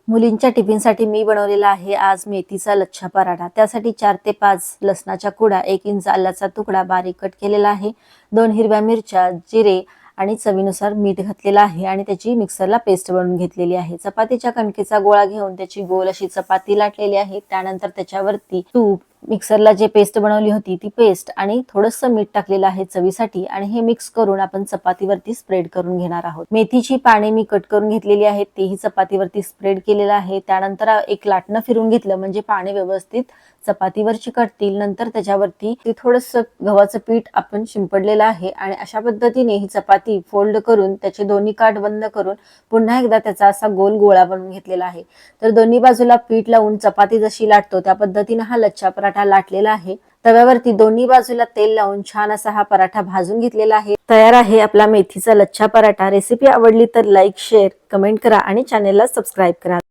मुलींच्या टिफिनसाठी मी बनवलेला आहे आज मेथीचा लच्छा पराठा। त्यासाठी 4 ते 5 लसणाच्या कुड्या, 1 इंच आल्याचा तुकडा बारीक कट केलेला आहे, 2 हिरव्या मिरच्या, जिरे आणि चवीनुसार मीठ घातलेला आहे आणि त्याची मिक्सरला पेस्ट बनवून घेतलेली आहे। चपातीच्या कणकेचा गोळा घेऊन त्याची गोल अशी चपाती लाटलेली आहे। त्यानंतर त्याच्यावरती तूप, मिक्सरला जे पेस्ट बनवली होती ती पेस्ट आणि थोडंसं मीठ टाकलेलं आहे चवीसाठी आणि हे मिक्स करून आपण चपातीवरती स्प्रेड करून घेणार आहोत। मेथीची पाने मी कट करून घेतलेली आहेत, तेही चपातीवरती स्प्रेड केलेलं आहे। त्यानंतर एक लाटणं फिरून घेतलं म्हणजे पाने व्यवस्थित चपातीवर चिकटतील। नंतर त्याच्यावरती थोडंसं गव्हाचं पीठ आपण शिंपडलेलं आहे आणि अशा पद्धतीने ही चपाती फोल्ड करून त्याचे दोन्ही काठ बंद करून पुन्हा एकदा त्याचा असा गोल गोळा बनवून घेतलेला आहे। तर दोन्ही बाजूला पीठ लावून चपाती जशी लाटतो त्या पद्धतीने हा लच्छा पराठा लाटलेला आहे। तव्यावरती दोन्ही बाजूला तेल लावून छान असा हा पराठा भाजून घेतलेला आहे। तयार आहे आपला मेथीचा लच्छा पराठा। रेसिपी आवडली तर लाईक, शेअर, कमेंट करा आणि चॅनेलला सबस्क्राइब करा।